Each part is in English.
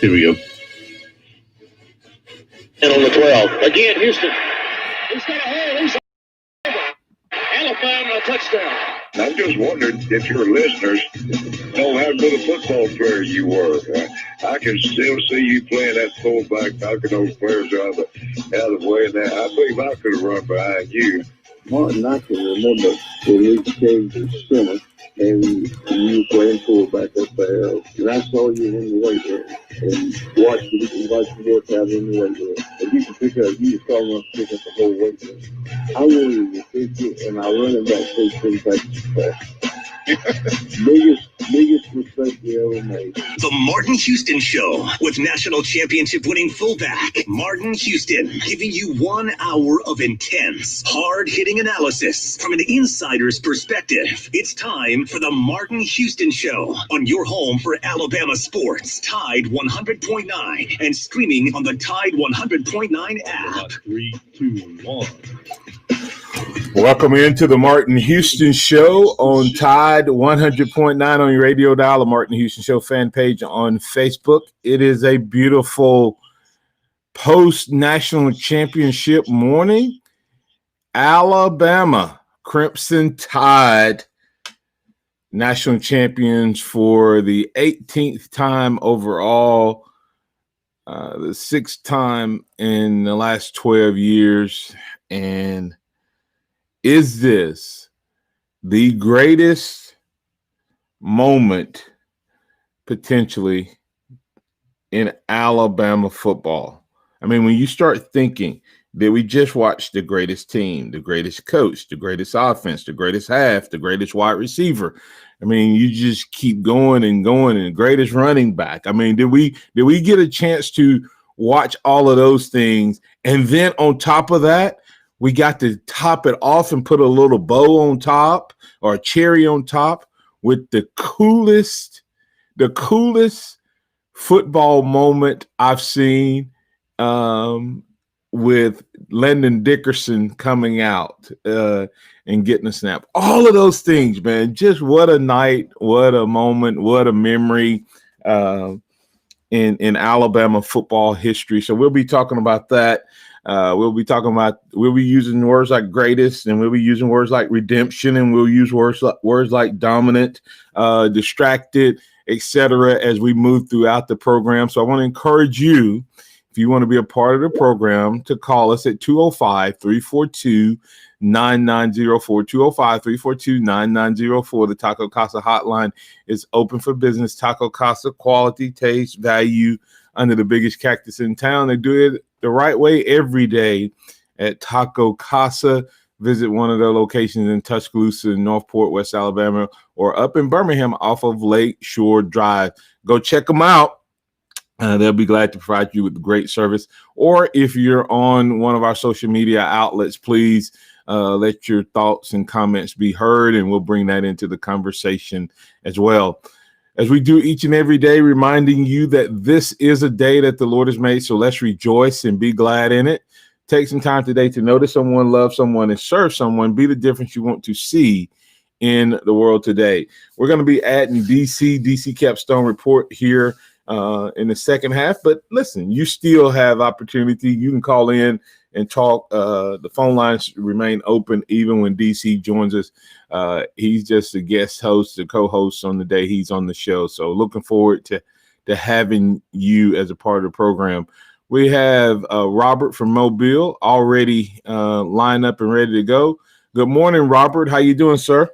Here we go. And on the 12. Again, Houston. He's got a hole. He's over. Alabama touchdown. I'm just wondering if your listeners know how good a football player you were. I can still see you playing that fullback, knocking those players out of the way. Now, I believe I could have run behind you. Martin, I can remember when we came to summer and you were playing fullback up there. And I saw you in the weight room and watched you work out in the weight room. And you could pick up, you were strong enough to pick up the whole weight room. I wanted to pick you, and I running back to practice. Biggest mistake you ever made. The Martin Houston Show with national championship winning fullback Martin Houston, giving you 1 hour of intense, hard-hitting analysis from an insider's perspective. It's time for the Martin Houston Show on your home for Alabama sports, Tide 100.9, and streaming on the Tide 100.9 app. 3, 2, 1. Welcome into the Martin Houston Show on Tide 100.9 on your radio dial, the Martin Houston Show fan page on Facebook. It is a beautiful post-national championship morning. Alabama Crimson Tide, national champions for the 18th time overall, the 6th time in the last 12 years, and is this the greatest moment potentially in Alabama football? I mean, when you start thinking that we just watched the greatest team, the greatest coach, the greatest offense, the greatest half, the greatest wide receiver. I mean, you just keep going and going, and the greatest running back. I mean, did we get a chance to watch all of those things? And then on top of that, we got to top it off and put a little bow on top or a cherry on top with the coolest football moment I've seen, with Landon Dickerson coming out and getting a snap. All of those things, man. Just what a night, what a moment, what a memory in Alabama football history. So we'll be talking about that. We'll be using words like greatest, and we'll be using words like redemption, and we'll use words like dominant, distracted, etc. as we move throughout the program. So I want to encourage you, if you want to be a part of the program, to call us at 205-342-9904, 205-342-9904. The Taco Casa hotline is open for business. Taco Casa, quality, taste, value, under the biggest cactus in town. They do it the right way every day at Taco Casa. Visit one of their locations in Tuscaloosa, Northport, West Alabama, or up in Birmingham off of Lake Shore Drive. Go check them out. They'll be glad to provide you with great service. Or if you're on one of our social media outlets, please let your thoughts and comments be heard, and we'll bring that into the conversation as well. As we do each and every day, reminding you that this is a day that the Lord has made, so let's rejoice and be glad in it. Take some time today to notice someone, love someone, and serve someone. Be the difference you want to see in the world today. We're going to be adding DC Capstone Report here in the second half. But listen, you still have opportunity. You can call in and talk. The phone lines remain open even when DC joins us. He's just a guest host, a co-host on the day he's on the show. So looking forward to having you as a part of the program. We have Robert from Mobile already lined up and ready to go. Good morning, Robert. How you doing, sir?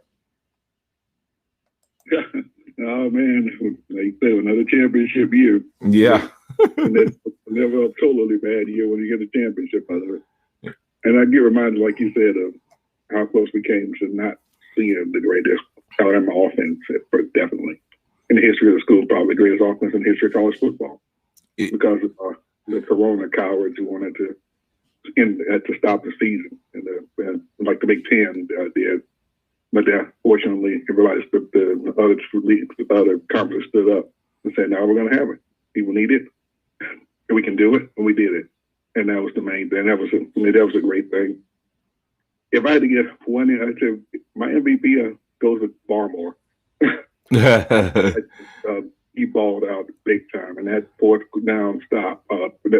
Oh man, like you said, another championship year. Yeah. And that's never a totally bad year when you get a championship out of it. And I get reminded, like you said, of how close we came to not seeing the greatest Alabama offense, definitely in the history of the school, probably the greatest offense in the history of college football, because of the Corona cowards who wanted to stop the season, and like the Big Ten did. But fortunately, everybody, the other leagues, the other conferences stood up and said, "Now we're going to have it. People need it, and we can do it," and we did it. And that was the main thing. That was a great thing. If I had to get one, I'd say my MVP goes with Barmore. He balled out big time, and that fourth down stop, at the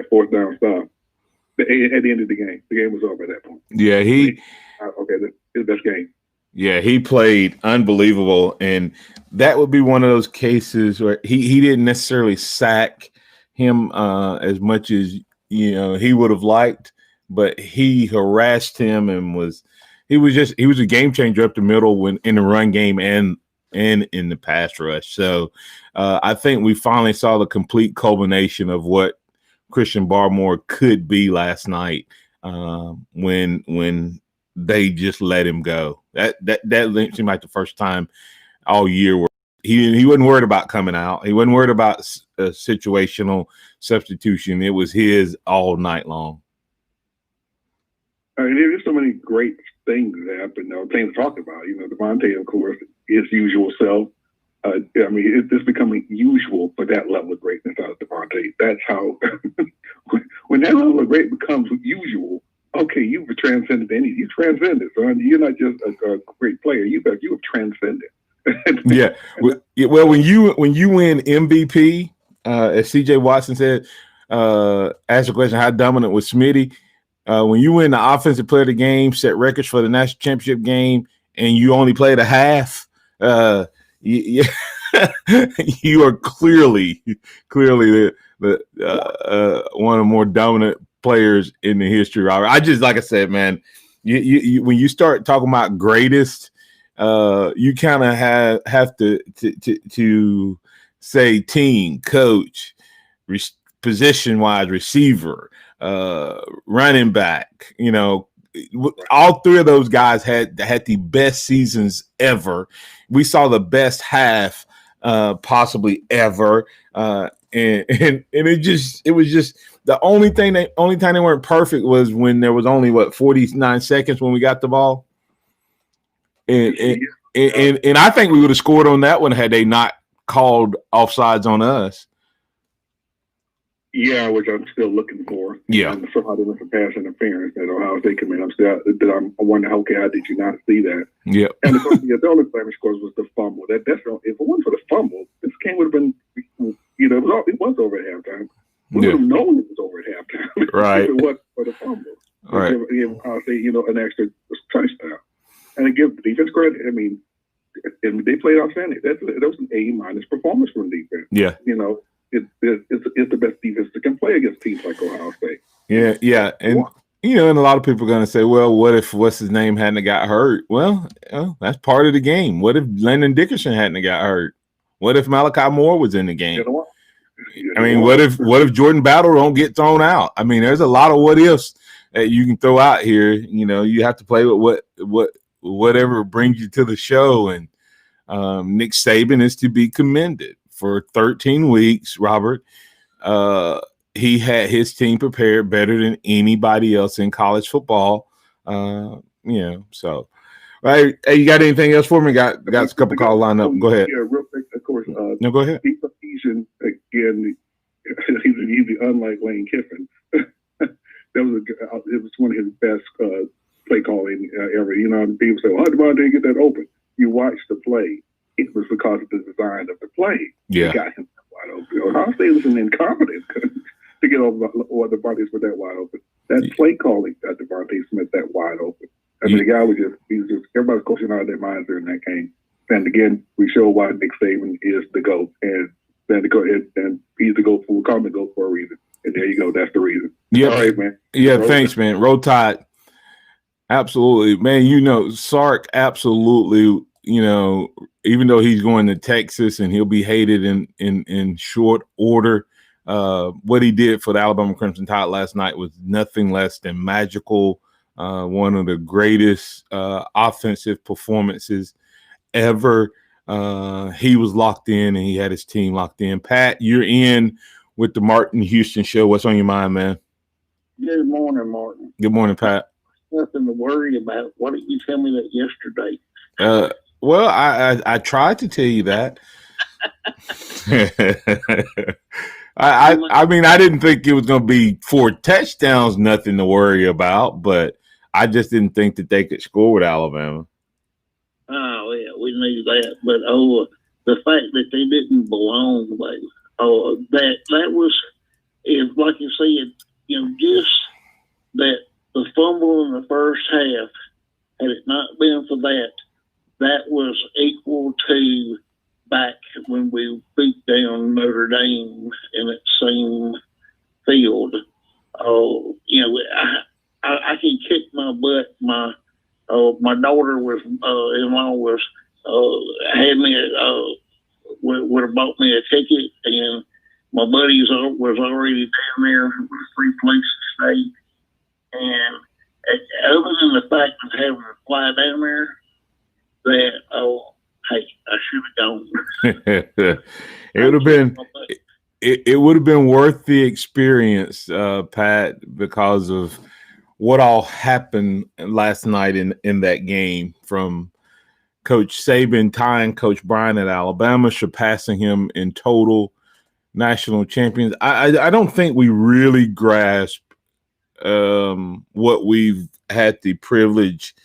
end of the game was over at that point. Yeah, that's his best game. Yeah, he played unbelievable, and that would be one of those cases where he didn't necessarily sack him as much as he would have liked, but he harassed him and he was a game changer up the middle when in the run game and in the pass rush. So I think we finally saw the complete culmination of what Christian Barmore could be last night when they just let him go. That seemed like the first time all year where he wasn't worried about coming out. He wasn't worried about situational substitution. It was his all night long. I mean, there's so many great things that happen, things to talk about. Devontae, of course, his usual self. It's becoming usual for that level of greatness out of Devontae. That's how, when that level of great becomes usual, okay, you've transcended you transcended, son. You're not just a great player. You have transcended. Yeah. Well, when you win MVP, as CJ Watson said, asked the question, how dominant was Smitty? When you win the offensive player of the game, set records for the national championship game, and you only played a half, you are clearly the one of the more dominant players in the history. Robert, like I said, man, you when you start talking about greatest, you kind of have to say team, coach, position wise, receiver, running back. All three of those guys had the best seasons ever. We saw the best half possibly ever, and it was just the only time they weren't perfect was when there was only 49 seconds when we got the ball, and I think we would have scored on that one had they not called offsides on us. Yeah, which I'm still looking for. Yeah, and for how they went for pass interference that Ohio State committed. I'm wondering, okay, how did you not see that? Yeah, and of course, the only blemish, of course, was the fumble. If it wasn't for the fumble, this game would have been, it was over at halftime. We would have known it was over at halftime. Right. If it wasn't for the fumble. Right. Give Ohio State, an extra touchdown, and it gives the defense credit. I mean, they played outstanding. That was an A- performance from the defense. Yeah. It's the best defense that can play against teams like Ohio State. Yeah, and and a lot of people are going to say, well, what if what's his name hadn't got hurt? Well, that's part of the game. What if Landon Dickerson hadn't got hurt? What if Malachi Moore was in the game? I mean, what if Jordan Battle don't get thrown out? I mean, there's a lot of what ifs that you can throw out here. You have to play with whatever brings you to the show, and Nick Saban is to be commended. For 13 weeks, Robert, he had his team prepared better than anybody else in college football. So. Right. Hey, you got anything else for me? Got a couple calls lined up. Go ahead. Yeah, real quick, of course. No, go ahead. He's again, he's unlike Lane Kiffin. It was one of his best play calling ever. People say, well, how did Devontae get that open? You watch the play. It was because of the design of the play. Yeah. It got him wide open. Ohio State was an incompetence to get over the bodies were that wide open. That play calling got Devontae Smith that wide open. I mean, the guy was just everybody's coaching out of their minds during that game. And again, we show why Nick Saban is the GOAT. And he's the GOAT. We'll call him the GOAT for a reason. And there you go. That's the reason. Yeah. All right, man. Yeah, thanks, man. Roll Tide. Absolutely, man. You know, Sark absolutely, you know, even though he's going to Texas and he'll be hated in short order, what he did for the Alabama Crimson Tide last night was nothing less than magical. One of the greatest offensive performances ever. He was locked in and he had his team locked in. Pat, you're in with the Martin Houston Show. What's on your mind, man? Good morning, Martin. Good morning, Pat. Nothing to worry about. Why didn't you tell me that yesterday? Well, I tried to tell you that. I mean, I didn't think it was going to be 4 touchdowns, nothing to worry about, but I just didn't think that they could score with Alabama. Oh, yeah, we knew that. But, the fact that they didn't belong, like, that was, is like you said, you know, just that the fumble in the first half, had it not been for that, that was equal to back when we beat down Notre Dame in that same field. You know, I can kick my butt. My daughter was in-law was had me would have bought me a ticket, and my buddies was already down there with a free place to stay. And other than the fact of having to fly down there, that hey, I should have gone. It would have been. It would have been worth the experience, Pat, because of what all happened last night in that game, from Coach Saban tying Coach Bryant at Alabama, surpassing him in total national champions. I don't think we really grasp what we've had the privilege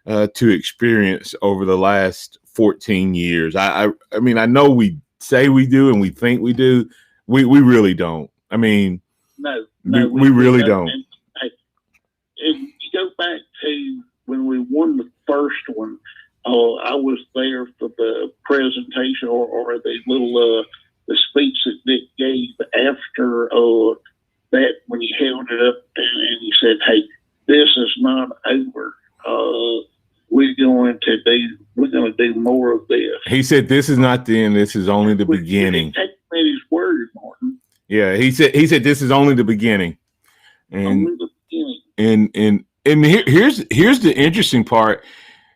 to experience over the last 14 years. I mean, I know we say we do and we think we do. We really don't. I mean, No, we really don't. And you go back to when we won the first one. I was there for the presentation or the little the speech that Dick gave after that, when he held it up and he said, "Hey, this is not over. We're going to do more of this." He said, "This is not the end. This is only the beginning." Take his word, Martin. Yeah, he said this is only the beginning. And only the beginning. And here's the interesting part.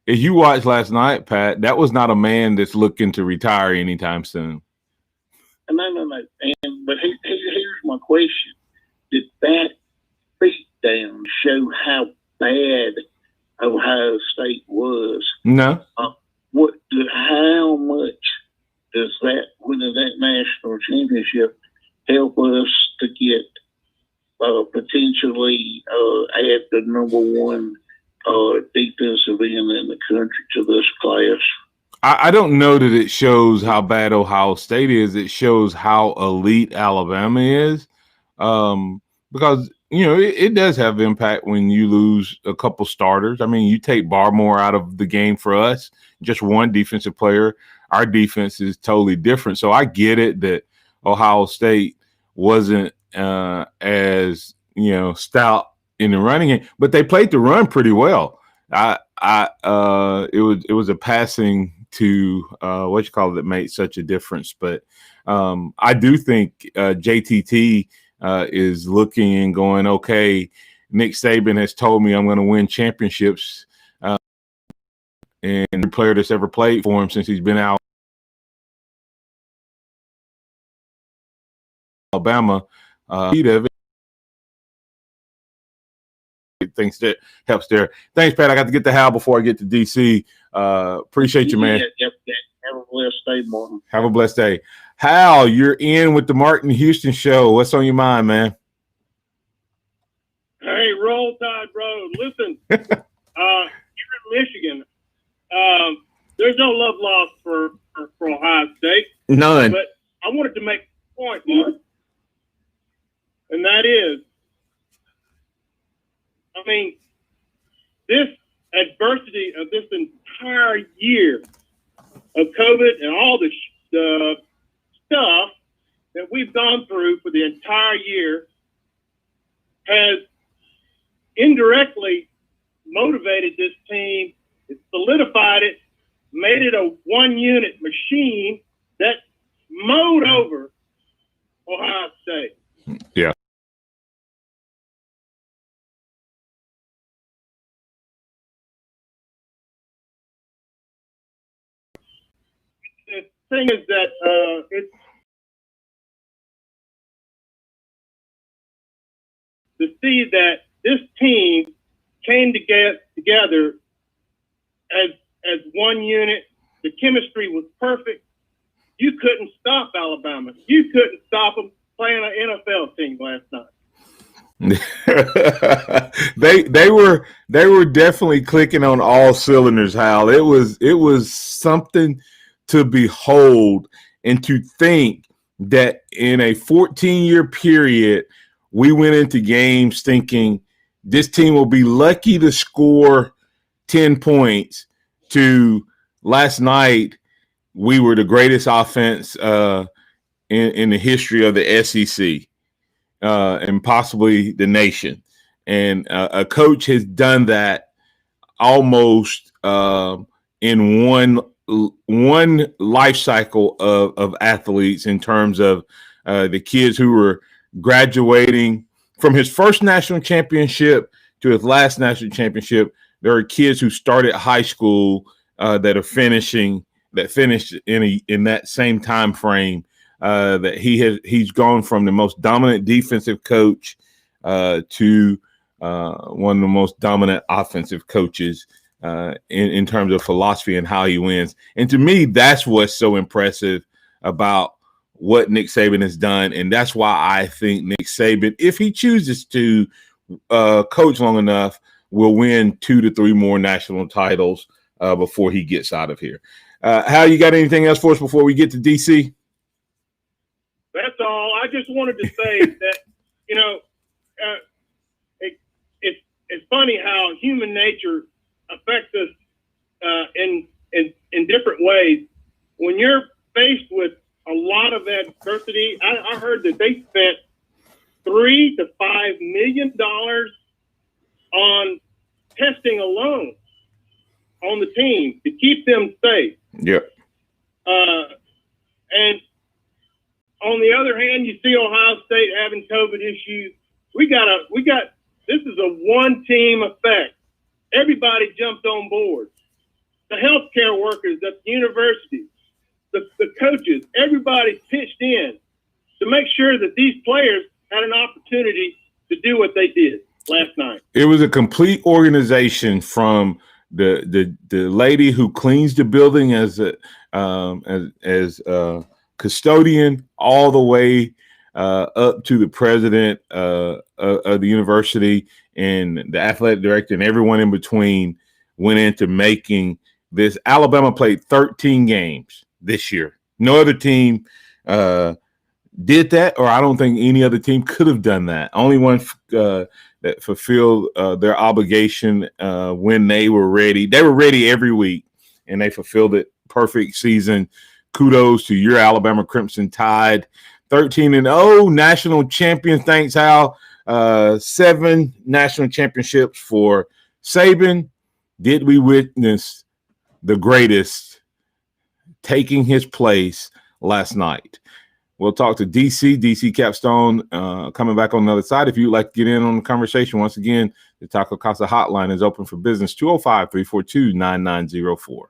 As you watched last night, Pat, that was not a man that's looking to retire anytime soon. No. But here's my question: did that beatdown show how bad Ohio State was? No. How much does that winning that national championship help us to get potentially add the number one defensive end in the country to this class? I don't know that it shows how bad Ohio State is. It shows how elite Alabama is, because you know it does have impact when you lose a couple starters. I mean, you take Barmore out of the game for us, just one defensive player. Our defense is totally different. So I get it that Ohio State wasn't as stout in the running game, but they played the run pretty well. It was a passing to that made such a difference. But I do think JTT is looking and going, okay, Nick Saban has told me I'm going to win championships, and every player that's ever played for him since he's been out Alabama, thinks that helps there. Thanks, Pat. I got to get to Hal before I get to DC. Appreciate you, man. Yep. Have a blessed day, Martin. Have a blessed day. Hal, you're in with the Martin Houston Show. What's on your mind, man? Hey, roll tide, bro. Listen, you're in Michigan. There's no love lost for Ohio State. None. But I wanted to make a point, Mark, and that is, I mean, this adversity of this entire year of COVID and all the stuff that we've gone through for the entire year has indirectly motivated this team. It solidified it, made it a one-unit machine that mowed over Ohio State. Yeah. The thing is that it's to see that this team came together as one unit. The chemistry was perfect. You couldn't stop Alabama. You couldn't stop them playing an NFL team last night. they were definitely clicking on all cylinders, Hal. It was something to behold, and to think that in a 14-year period we went into games thinking this team will be lucky to score 10 points, to last night we were the greatest offense in the history of the SEC and possibly the nation. And a coach has done that almost in one life cycle of athletes, in terms of the kids who were graduating from his first national championship to his last national championship. There are kids who started high school that finished in that same time frame. That he's gone from the most dominant defensive coach to one of the most dominant offensive coaches in terms of philosophy and how he wins. And to me, that's what's so impressive about what Nick Saban has done. And that's why I think Nick Saban, if he chooses to coach long enough, will win 2 to 3 more national titles before he gets out of here. Hal, you got anything else for us before we get to DC? That's all. I just wanted to say that, it's funny how human nature affects us in different ways. When you're faced with a lot of adversity, I heard that they spent $3 to $5 million on testing alone on the team to keep them safe. Yeah. And on the other hand, you see Ohio State having COVID issues. This is a one team effect. Everybody jumped on board. The healthcare workers at the universities, the coaches, everybody pitched in to make sure that these players had an opportunity to do what they did last night. It was a complete organization, from the lady who cleans the building as custodian, all the way up to the president of the university and the athletic director, and everyone in between went into making this. Alabama played 13 games this year. No other team did that, or I don't think any other team could have done that. Only one that fulfilled their obligation when they were ready. They were ready every week, and they fulfilled it. Perfect season. Kudos to your Alabama Crimson Tide. 13-0 national champion. Thanks, Hal. 7 national championships for Saban. Did we witness the greatest taking his place last night? We'll talk to DC Capstone coming back on the other side. If you'd like to get in on the conversation, once again, the Taco Casa hotline is open for business, 205-342-9904.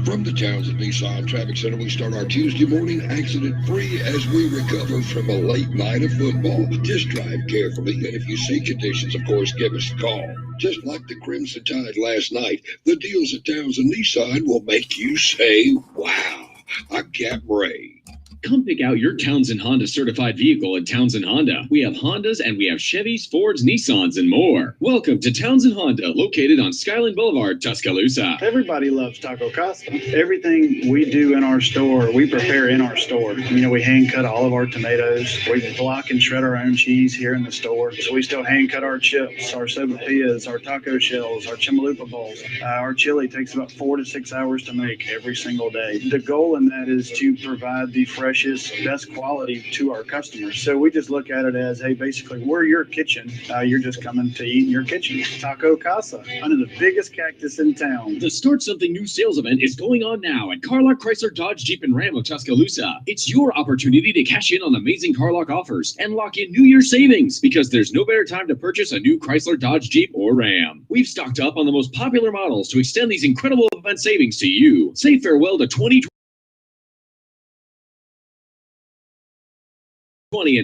From the Townsend Nissan Traffic Center, we start our Tuesday morning accident-free as we recover from a late night of football. Just drive carefully, and if you see conditions, of course, give us a call. Just like the Crimson Tide last night, the deals at Townsend Nissan will make you say, wow. I'm Cap Ray. Come pick out your Townsend Honda certified vehicle at Townsend Honda. We have Hondas and we have Chevys, Fords, Nissans, and more. Welcome to Townsend Honda, located on Skyline Boulevard, Tuscaloosa. Everybody loves Taco Casa. Everything we do in our store, we prepare in our store. We hand cut all of our tomatoes. We block and shred our own cheese here in the store. So we still hand cut our chips, our sopapillas, our taco shells, our chimalupa bowls. Our chili takes about 4 to 6 hours to make every single day. The goal in that is to provide the fresh freshest, best quality to our customers. So we just look at it as, hey, basically, we're your kitchen. You're just coming to eat in your kitchen. Taco Casa, under the biggest cactus in town. The Start Something New sales event is going on now at Carlock Chrysler Dodge Jeep and Ram of Tuscaloosa. It's your opportunity to cash in on amazing Carlock offers and lock in New Year savings, because there's no better time to purchase a new Chrysler Dodge Jeep or Ram. We've stocked up on the most popular models to extend these incredible event savings to you. Say farewell to 2020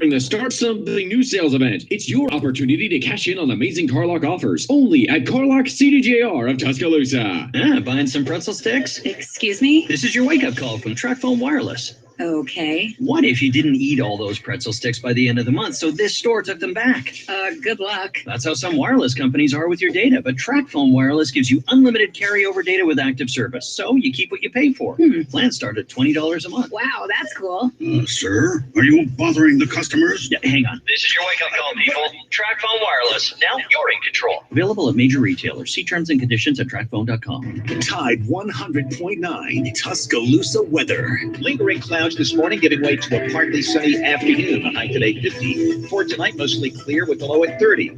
and the Start Something New sales event. It's your opportunity to cash in on amazing Carlock offers only at Carlock CDJR of Tuscaloosa. Buying some pretzel sticks? Excuse me? This is your wake-up call from TrackPhone Wireless. Okay. What if you didn't eat all those pretzel sticks by the end of the month, so this store took them back? Good luck. That's how some wireless companies are with your data, but TrackPhone Wireless gives you unlimited carryover data with active service, so you keep what you pay for. Plans start at $20 a month. Wow, that's cool. Sir, are you bothering the customers? Yeah, hang on. This is your wake-up call, people. TrackPhone Wireless. Now you're in control. Available at major retailers. See terms and conditions at trackphone.com. Tide 100.9 Tuscaloosa weather. Lingering clouds this morning, giving way to a partly sunny afternoon. The high today 50. For tonight, mostly clear with the low at 30.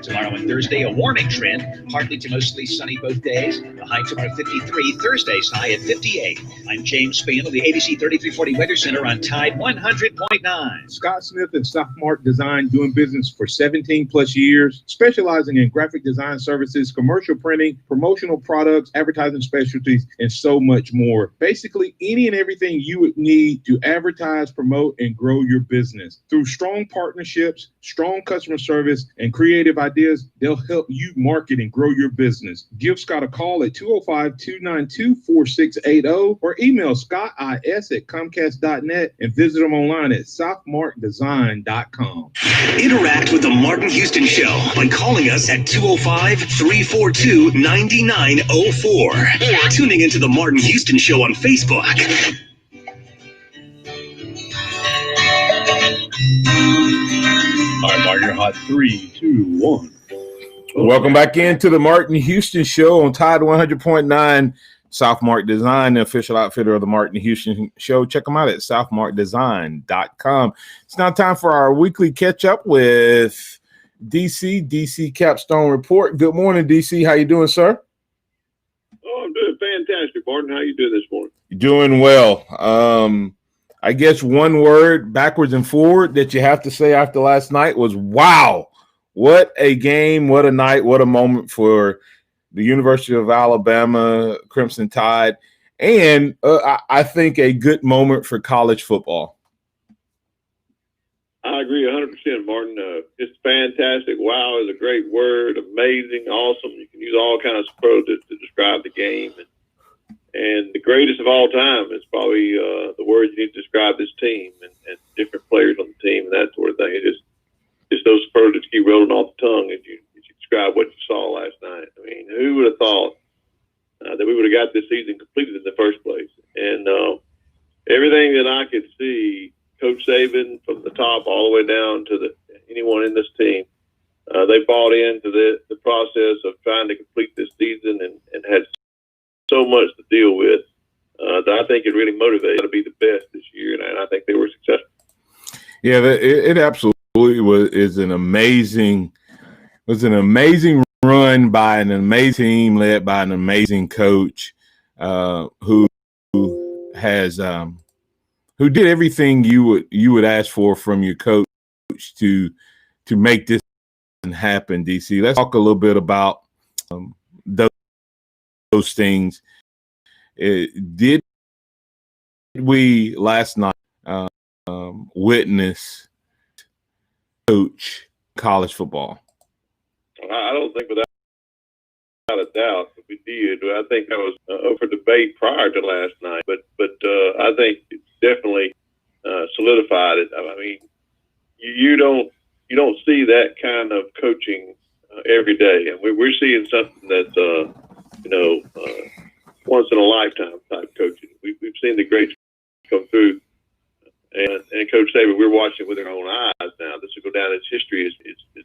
Tomorrow and Thursday, a warming trend. Partly to mostly sunny both days. The high tomorrow 53. Thursday's high at 58. I'm James Spann of the ABC 3340 Weather Center on Tide 100.9. Scott Smith and Sophomart Design, doing business for 17 plus years, specializing in graphic design services, commercial printing, promotional products, advertising specialties, and so much more. Basically, any and everything you would need to advertise, promote, and grow your business. Through strong partnerships, strong customer service, and creative ideas, they'll help you market and grow your business. Give Scott a call at 205-292-4680 or email scottis@comcast.net and visit them online at sophmartdesign.com. Interact with the Martin Houston Show by calling us at 205-342-9904 or tuning into the Martin Houston Show on Facebook. All right, Mark, you're hot. 3, 2, 1. Welcome back into the Martin Houston Show on Tide 100.9. Southmark Design, the official outfitter of the Martin Houston Show. Check them out at southmarkdesign.com. It's now time for our weekly catch-up with DC Capstone Report. Good morning, DC. How you doing, sir? Oh, I'm doing fantastic, Martin. How you doing this morning? Doing well. I guess one word, backwards and forward, that you have to say after last night was wow. What a game, what a night, what a moment for the University of Alabama Crimson Tide, and I think a good moment for college football. I agree 100%, Martin. It's fantastic. Wow is a great word. Amazing, awesome. You can use all kinds of superlatives to describe the game. And the greatest of all time is probably the words you need to describe this team and different players on the team and that sort of thing. It's just those superlatives keep rolling off the tongue as you describe what you saw last night. I mean, who would have thought that we would have got this season completed in the first place? And everything that I could see, Coach Saban from the top all the way down to anyone in this team, they bought into the process of trying to complete this season and had so much to deal with that I think it really motivated to be the best this year, and I think they were successful. Yeah, it absolutely was an amazing run by an amazing team led by an amazing coach who did everything you would ask for from your coach to make this happen. DC, let's talk a little bit about those things. Did we last night witness coach college football? I don't think without a doubt that we did. I think that was up for debate prior to last night, but I think it's definitely solidified it. I mean, you don't see that kind of coaching every day, and we're seeing something that's once in a lifetime type coaching. We've seen the greats come through, and Coach Saban, we're watching it with our own eyes now. This will go down as history as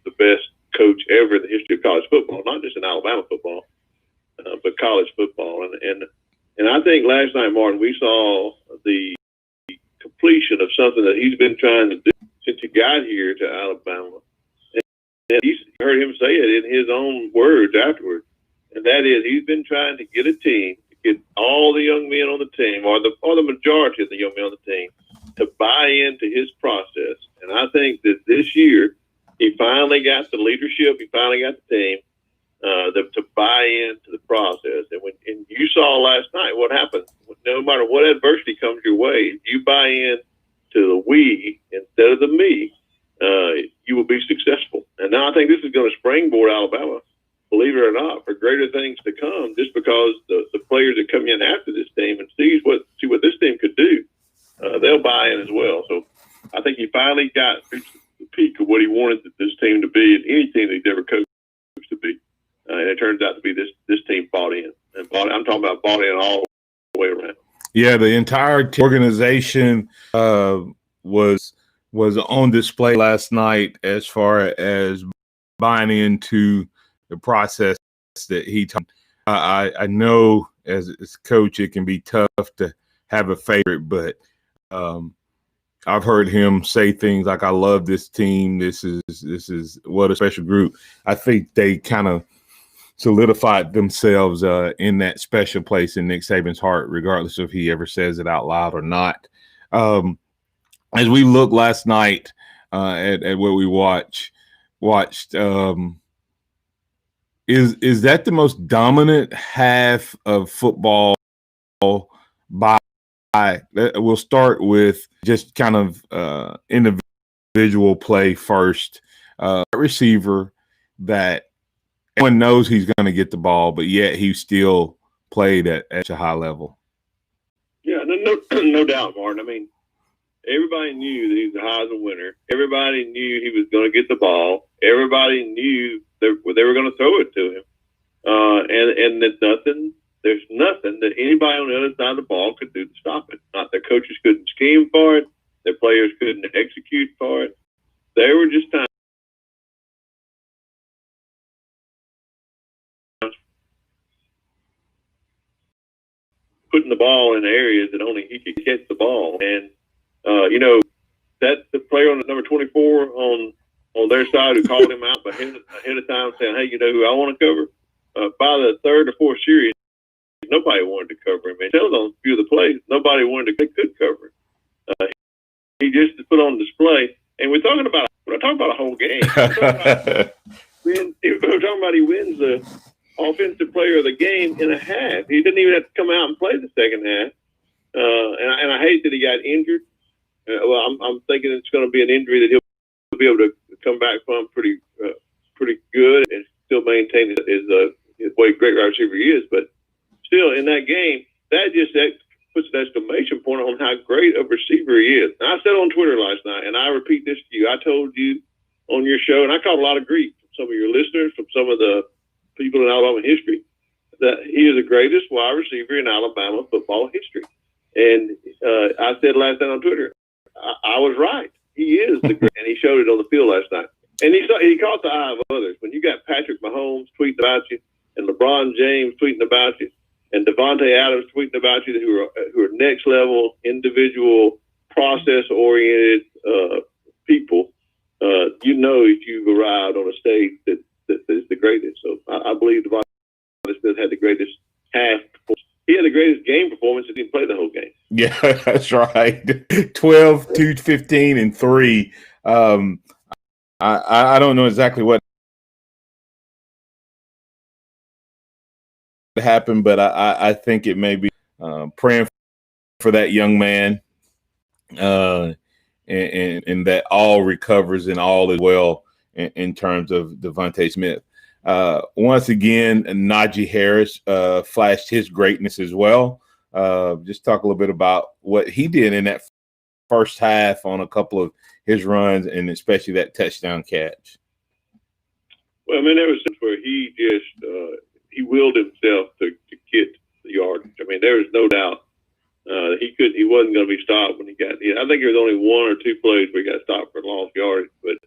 the best coach ever in the history of college football, not just in Alabama football, but college football. And I think last night, Martin, we saw the completion that he's been trying to do since he got here to Alabama. And you heard him say it in his own words afterwards. And that is, he's been trying to get a team, to get all the young men on the team, or the majority of the young men on the team, to buy into his process. And I think that this year, he finally got the leadership, he finally got the team to buy into the process. And you saw last night what happens. No matter what adversity comes your way, if you buy in to the we instead of the me, you will be successful. And now I think this is going to springboard Alabama, believe it or not, for greater things to come, just because the players that come in after this team and see what this team could do, they'll buy in as well. So I think he finally got the peak of what he wanted this team to be, and any team that he's ever coached to be. And it turns out to be this team bought in. And I'm talking about bought in all the way around. Yeah, the entire organization was on display last night as far as buying into the process that he taught. I know as coach it can be tough to have a favorite, but I've heard him say things like, "I love this team. This is what a special group." I think they kind of solidified themselves in that special place in Nick Saban's heart, regardless if he ever says it out loud or not. As we looked last night at what we watched, is that the most dominant half of football by? We'll start with just kind of individual play first. Receiver that everyone knows he's going to get the ball, but yet he still played at a high level. Yeah, no doubt, Martin. I mean, everybody knew that he was a Heisman winner. Everybody knew he was going to get the ball. Everybody knew they were going to throw it to him. And that there's nothing that anybody on the other side of the ball could do to stop it. Not their coaches couldn't scheme for it. Their players couldn't execute for it. They were just times putting the ball in areas that only he could catch the ball. And, that's the player on the number 24 on their side who called him out ahead of time saying, "Hey, you know who I want to cover?" By the third or fourth series, nobody wanted to cover him. And tells on a few of the plays, nobody wanted to could cover him. He just put on display. And we're talking about a whole game. We're talking about he wins the offensive player of the game in a half. He didn't even have to come out and play the second half. And I hate that he got injured. I'm thinking it's going to be an injury that he'll be able to come back from pretty good and still maintain his way great wide receiver he is. But still, in that game, that puts an exclamation point on how great of a receiver he is. And I said on Twitter last night, and I repeat this to you, I told you on your show, and I caught a lot of grief from some of your listeners, from some of the people in Alabama history, that he is the greatest wide receiver in Alabama football history. And I said last night on Twitter, I was right. He is the great, and he showed it on the field last night. And he caught the eye of others. When you got Patrick Mahomes tweeting about you, and LeBron James tweeting about you, and Devontae Adams tweeting about you, who are next level, individual, process oriented people, if you've arrived on a stage that is the greatest. So I believe Devontae Smith had the greatest half. He had the greatest game performance. He didn't play the whole game. Yeah, that's right. 12, 2, 15, and 3. I don't know exactly what happened, but I think it may be praying for that young man, and that all recovers and all is well in terms of Devontae Smith. Once again, Najee Harris flashed his greatness as well. Just talk a little bit about what he did in that first half on a couple of his runs, and especially that touchdown catch. Well, I mean, there was where he just he willed himself to get the yardage. I mean, there was no doubt he wasn't going to be stopped when he got hit. I think there was only one or two plays where he got stopped for lost yardage, but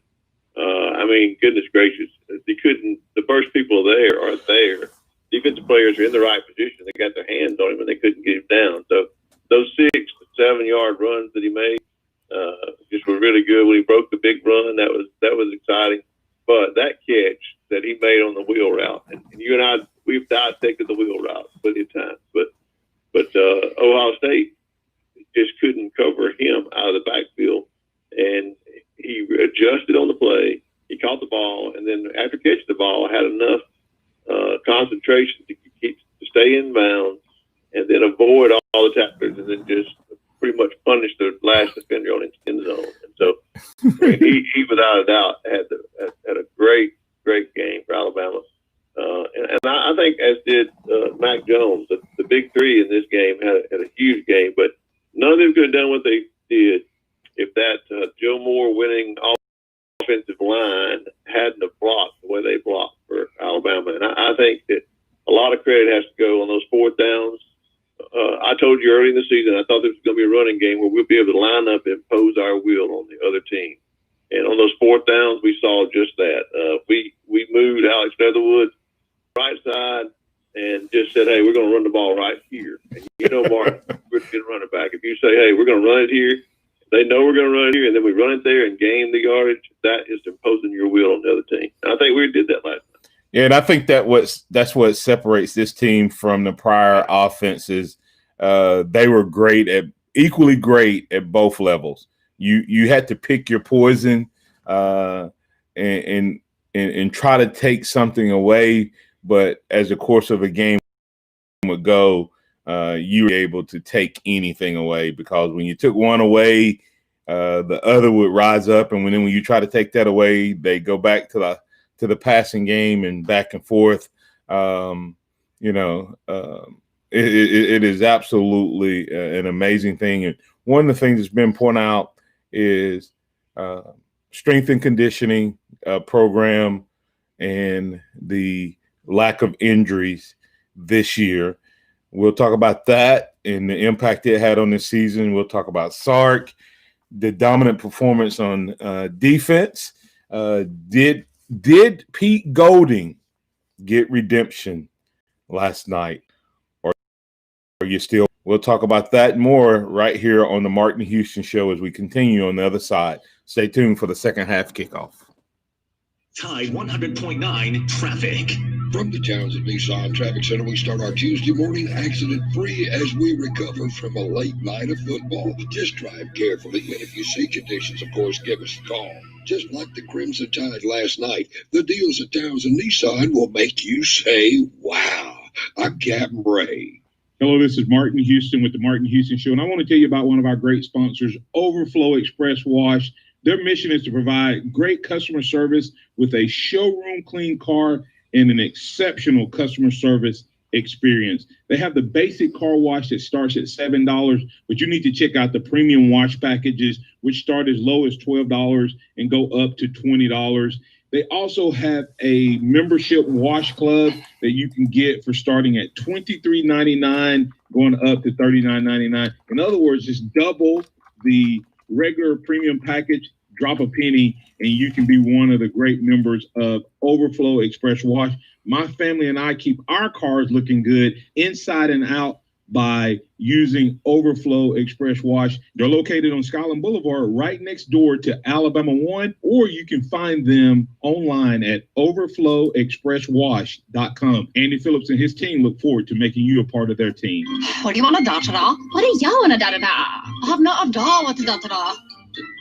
I mean, goodness gracious, he couldn't. The first people there aren't there. Defensive players are in the right position. They got their hands on him, and they couldn't get him down. So those 6 to 7 yard runs that he made, Just was really good when he broke the big run. That was exciting. But that catch that he made on the wheel route, and you and I, we've dissected the wheel route plenty of times, but Ohio State just couldn't cover him out of the backfield, and he adjusted on the play. He caught the ball, and then after catching the ball, had enough concentration to stay in bounds, and then avoid all the tacklers, and then just pretty much punish the last defender on his end zone. And so he without a doubt had a great game for Alabama. And I think, as did Mac Jones, the big three in this game had a huge game, but none of them could have done what they did if that Joe Moore winning offensive line hadn't have blocked the way they blocked for Alabama. And I think that a lot of credit has to go on those fourth downs. I told you early in the season I thought this was going to be a running game where we'll be able to line up and impose our will on the other team. And on those fourth downs, we saw just that. We moved Alex Leatherwood right side and just said, hey, we're going to run the ball right here. And you know, Mark, we're going to run it back. If you say, hey, we're going to run it here, they know we're going to run it here, and then we run it there and gain the yardage, that is imposing your will on the other team. And I think we did that last night. Yeah, and I think that's what separates this team from the prior offenses. They were equally great at both levels. You had to pick your poison and try to take something away, but as the course of a game would go, you were able to take anything away, because when you took one away, the other would rise up, and when you try to take that away, they go back to the passing game and back and forth. It is absolutely an amazing thing. And one of the things that's been pointed out is strength and conditioning program and the lack of injuries this year. We'll talk about that and the impact it had on this season. We'll talk about Sark, the dominant performance on defense. Did Pete Golding get redemption last night? Or are you still? We'll talk about that more right here on the Martin Houston Show as we continue on the other side. Stay tuned for the second half kickoff. Tide 100.9 traffic. From the Townsend Nissan Traffic Center, we start our Tuesday morning accident-free as we recover from a late night of football. Just drive carefully, and if you see conditions, of course, give us a call. Just like the Crimson Tide last night, the deals at Townsend Nissan will make you say, wow. I'm Captain Ray. Hello, this is Martin Houston with the Martin Houston Show, and I want to tell you about one of our great sponsors, Overflow Express Wash. Their mission is to provide great customer service with a showroom clean car and an exceptional customer service experience. They have the basic car wash that starts at $7, but you need to check out the premium wash packages, which start as low as $12 and go up to $20. They also have a membership wash club that you can get for starting at $23.99, going up to $39.99. In other words, just double the regular premium package, drop a penny, and you can be one of the great members of Overflow Express Wash. My family and I keep our cars looking good inside and out by using Overflow Express Wash. They're located on Skyland Boulevard right next door to Alabama 1, or you can find them online at overflowexpresswash.com. Andy Phillips and his team look forward to making you a part of their team. What do you want to da-da-da? What do you want to da-da-da? I have no idea what to da-da-da.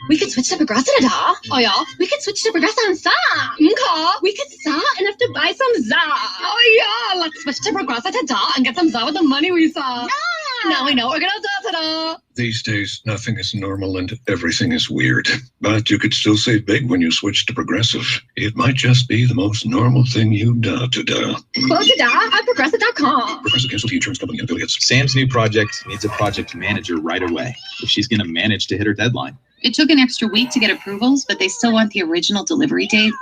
We could switch to Progressive da. Oh yeah, we could switch to Progressive and sa. Okay. We could sa enough to buy some za. Oh yeah, let's switch to Progressive da and get some za with the money we saw. Yeah. Now we know we're gonna da-da-da. These days, nothing is normal and everything is weird. But you could still save big when you switch to Progressive. It might just be the most normal thing you da-da-da. Quote to da at Progressive.com. Progressive Casualty Insurance Company and affiliates. Sam's new project needs a project manager right away if she's going to manage to hit her deadline. It took an extra week to get approvals, but they still want the original delivery date.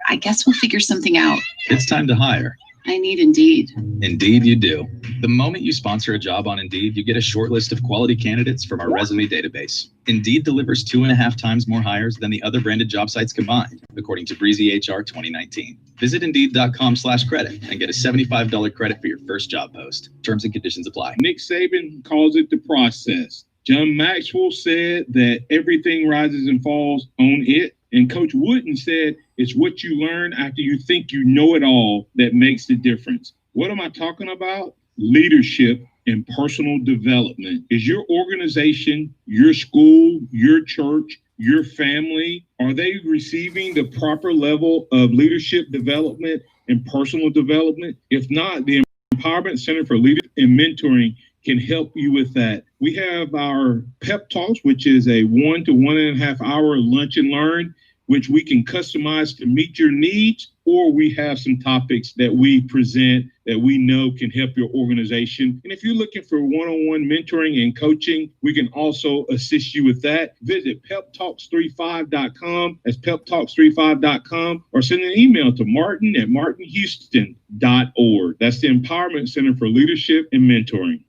I guess we'll figure something out. It's time to hire. I need Indeed. Indeed you do. The moment you sponsor a job on Indeed, you get a short list of quality candidates from our resume database. Indeed delivers 2.5 times more hires than the other branded job sites combined, according to Breezy HR 2019. Visit Indeed.com/credit and get a $75 credit for your first job post. Terms and conditions apply. Nick Saban calls it the process. John Maxwell said that everything rises and falls on it. And Coach Wooden said it's what you learn after you think you know it all that makes the difference. What am I talking about? Leadership and personal development. Is your organization, your school, your church, your family, are they receiving the proper level of leadership development and personal development? If not, the Empowerment Center for Leadership and Mentoring can help you with that. We have our pep talks, which is a 1 to 1.5 hour lunch and learn, which we can customize to meet your needs, or we have some topics that we present that we know can help your organization. And if you're looking for one-on-one mentoring and coaching, we can also assist you with that. Visit peptalks35.com. That's peptalks35.com, or send an email to martin@martinhouston.org. That's the Empowerment Center for Leadership and Mentoring.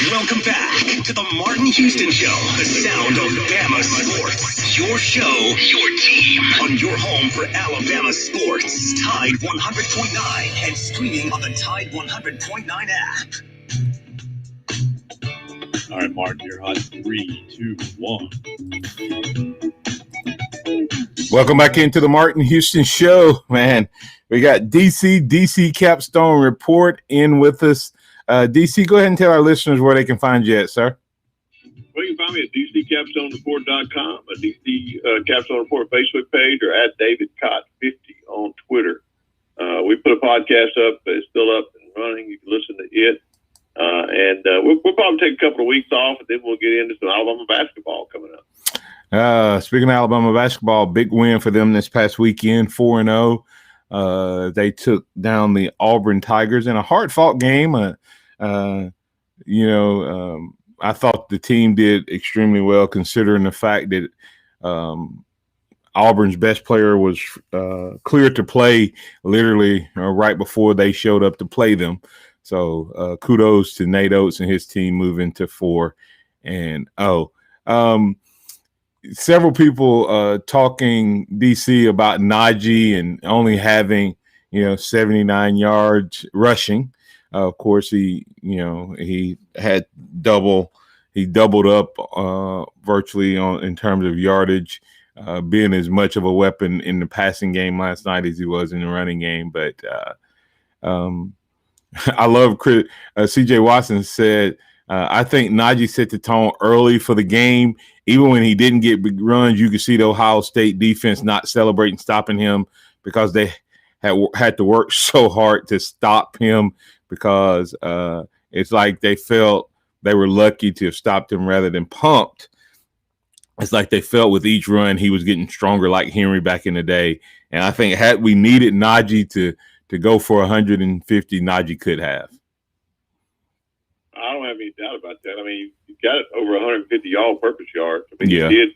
Welcome back to the Martin Houston Show, the sound of Bama sports. Your show, your team, on your home for Alabama sports. Tide 100.9 and streaming on the Tide 100.9 app. All right, Martin, you're hot. 3, 2, 1. Welcome back into the Martin Houston Show, man. We got DC Capstone Report in with us. DC, go ahead and tell our listeners where they can find you at, sir. Well, you can find me at dccapstonereport.com, a DC Capstone Report Facebook page, or at DavidCott50 on Twitter. We put a podcast up. It's still up and running. You can listen to it. And we'll probably take a couple of weeks off, and then we'll get into some Alabama basketball coming up. Speaking of Alabama basketball, big win for them this past weekend, 4-0. They took down the Auburn Tigers in a hard-fought game. I thought the team did extremely well, considering the fact that Auburn's best player was cleared to play literally right before they showed up to play them. So kudos to Nate Oates and his team moving to 4-0. Several people talking DC about Najee and only having 79 yards rushing. Of course, he doubled up virtually in terms of yardage, being as much of a weapon in the passing game last night as he was in the running game. But I love CJ Watson said, I think Najee set the tone early for the game. Even when he didn't get big runs, you could see the Ohio State defense not celebrating stopping him, because they had to work so hard to stop him, because it's like they felt they were lucky to have stopped him rather than pumped. It's like they felt with each run he was getting stronger, like Henry back in the day. And I think had we needed Najee to go for 150, Najee could have. I don't have any doubt about that. I mean, you got over 150 all-purpose yards. I mean, Yeah. He did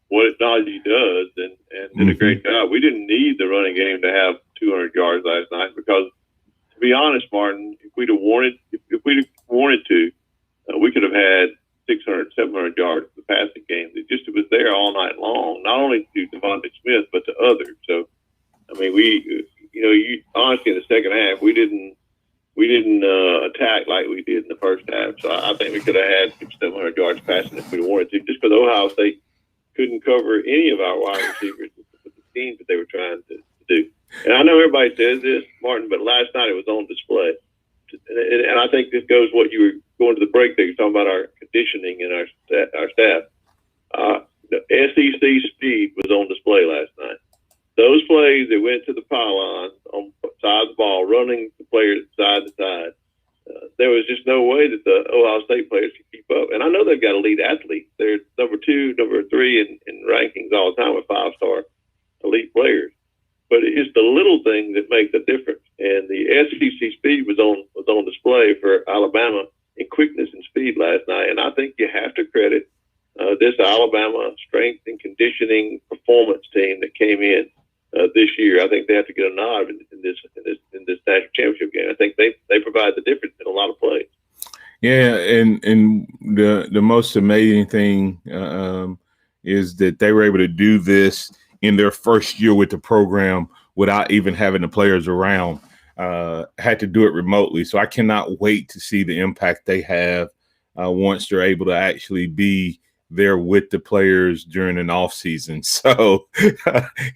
what Najee does and did a great job. We didn't need the running game to have 200 yards last night, because, to be honest, Martin, if we'd wanted to, we could have had 600, 700 yards in the passing game. It was there all night long, not only to Devontae Smith, but to others. So, I mean, honestly, in the second half, we didn't attack like we did in the first half. So I think we could have had 700 yards passing if we wanted to, just because Ohio State couldn't cover any of our wide receivers with the schemes that they were trying to do. And I know everybody says this, Martin, but last night it was on display. And I think this goes what you were going to the break there. You're talking about our conditioning and our staff. The SEC speed was on display last night. Those plays that went to the pylon on side of the ball, running the players side to side, there was just no way that the Ohio State players could keep up. And I know they've got elite athletes. They're number 2, number 3 in rankings all the time with 5-star elite players. But it's the little things that make the difference. And the SEC speed was on display for Alabama in quickness and speed last night. And I think you have to credit this Alabama strength and conditioning performance team that came in this year. I think they have to get a nod in this national championship game. I think they provide the difference in a lot of plays. Yeah, and the most amazing thing is that they were able to do this in their first year with the program without even having the players around. Had to do it remotely. So I cannot wait to see the impact they have once they're able to actually be there with the players during an off season. So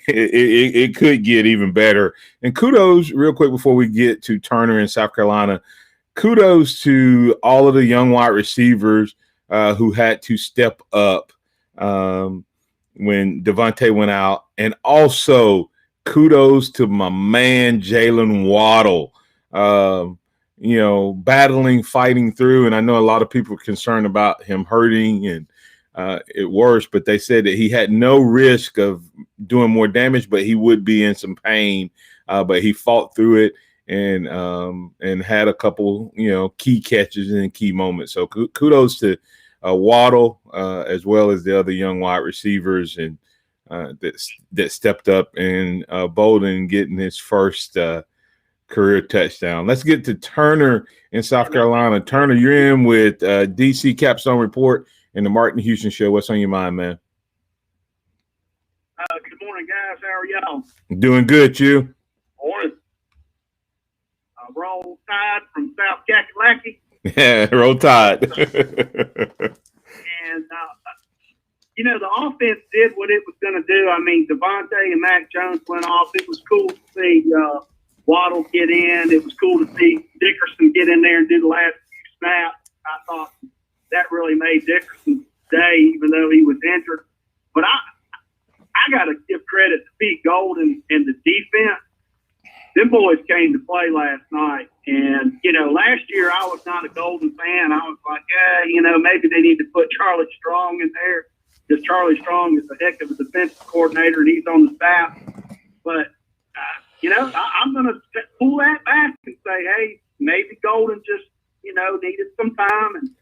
it could get even better. And kudos, real quick, before we get to Turner in South Carolina, kudos to all of the young wide receivers who had to step up when Devontae went out. And also kudos to my man, Jalen Waddle, battling, fighting through. And I know a lot of people are concerned about him hurting and it worse, but they said that he had no risk of doing more damage, but he would be in some pain. But he fought through it and had a couple, key catches and key moments. So kudos to Waddle as well as the other young wide receivers and that stepped up, and Bolden getting his first career touchdown. Let's get to Turner in South Carolina. Turner, you're in with DC Capstone Report and the Martin Houston Show. What's on your mind, man? Good morning, guys. How are y'all? Doing good, you? Morning. Roll Tide from South Kakalaki. Yeah, roll Tide. And, the offense did what it was going to do. I mean, Devontae and Mac Jones went off. It was cool to see Waddle get in. It was cool to see Dickerson get in there and do the last few snaps. I thought that really made Dickerson's day, even though he was injured. But I got to give credit to Pete Golden and the defense. Them boys came to play last night. And, last year I was not a Golden fan. I was like, maybe they need to put Charlie Strong in there, because Charlie Strong is a heck of a defensive coordinator and he's on the staff. But, I'm going to pull that back and say, hey, maybe Golden just, needed some time.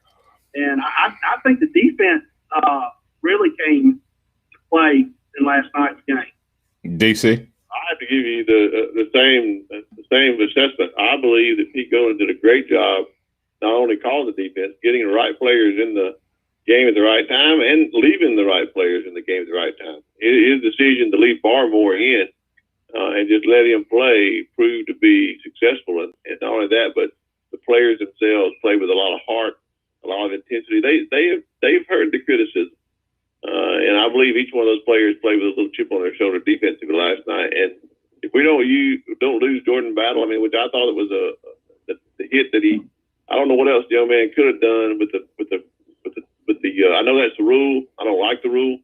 And I think the defense really came to play in last night's game. DC? I have to give you the same assessment. I believe that Pete Golden did a great job not only calling the defense, getting the right players in the game at the right time, and leaving the right players in the game at the right time. His decision to leave Barmore in and just let him play proved to be successful. And not only that, but the players themselves play with a lot of heart, a lot of intensity. They've heard the criticism. And I believe each one of those players played with a little chip on their shoulder defensively last night. And if we don't lose Jordan Battle, which I thought it was the hit that I don't know what else the young man could have done with the I know that's the rule. I don't like the rule,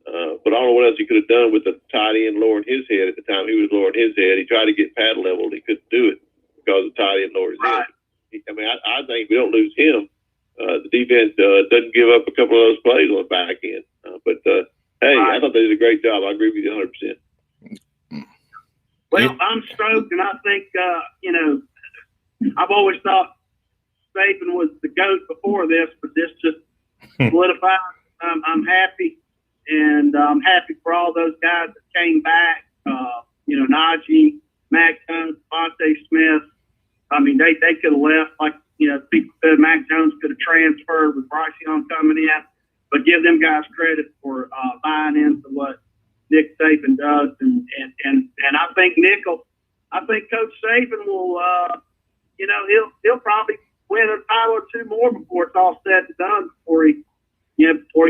but I don't know what else he could have done with the tight end lowering his head at the time he was lowering his head. He tried to get pad leveled. He couldn't do it because the tight end lowered his head. I think if we don't lose him, the defense doesn't give up a couple of those plays on the back end. Hey, I thought they did a great job. I agree with you 100%. Well, I'm stoked, and I think, I've always thought Saban was the GOAT before this, but this just solidified. I'm happy, and I'm happy for all those guys that came back. Najee, Mac Jones, Devontae Smith. They could have left, like, people said Mac Jones could have transferred with Bryce Young coming in, but give them guys credit for buying into what Nick Saban does. And I think Coach Saban will, he'll probably win a title or two more before it's all said and done, before he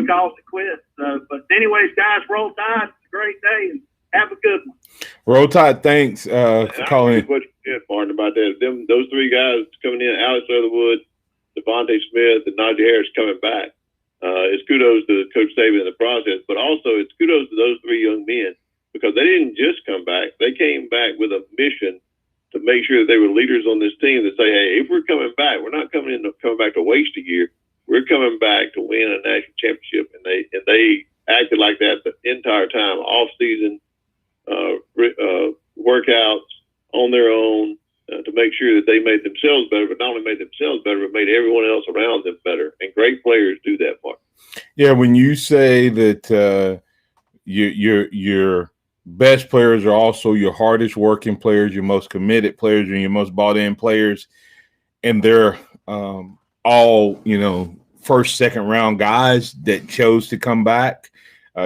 calls it quits. But anyways, guys, roll Tide. It's a great day, and have a good one. Roll Tide. Thanks for calling. What you said, Martin, about that. Those three guys coming in, Alex Leatherwood, Devontae Smith, and Najee Harris coming back. It's kudos to Coach Saban in the process, but also it's kudos to those three young men, because they didn't just come back. They came back with a mission to make sure that they were leaders on this team that say, hey, if we're coming back, we're not coming back to waste a year. We're coming back to win a national championship. And they acted like that the entire time, off season, workouts on their own, to make sure that they made themselves better, but not only made themselves better, but made everyone else around them better. And great players do that part. Yeah, when you say that your best players are also your hardest working players, your most committed players, and your most bought in players, and they're all first, second round guys that chose to come back,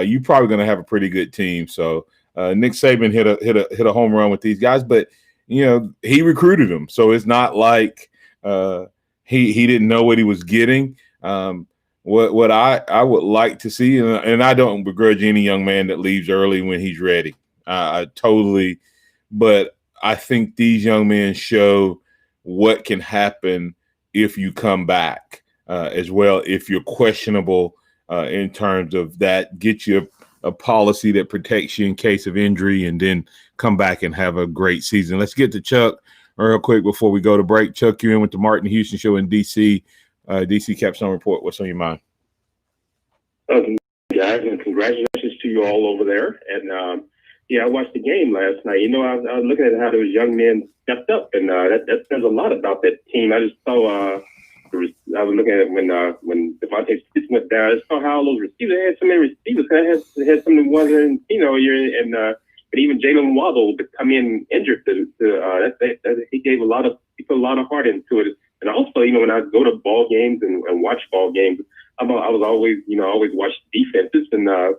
you're probably going to have a pretty good team. So Nick Saban hit a home run with these guys, but he recruited them, so it's not like he didn't know what he was getting. What I would like to see, and I don't begrudge any young man that leaves early when he's ready. I totally, but I think these young men show what can happen if you come back as well. If you're questionable in terms of that, get you a policy that protects you in case of injury, and then come back and have a great season. Let's get to Chuck real quick before we go to break. Chuck, you in with the Martin Houston Show in DC. DC Capstone Report. What's on your mind? Guys, and congratulations to you all over there. And yeah, I watched the game last night. You know, I was looking at how those young men stepped up, and that says a lot about that team. I just saw. I was looking at it when Devontae Smith went down. I just saw how all those receivers had so many receivers. I had some of the ones in, and but even Jalen Waddle to come in injured. He gave he put a lot of heart into it. And also, when I go to ball games and watch ball games, I was always watch defenses, and I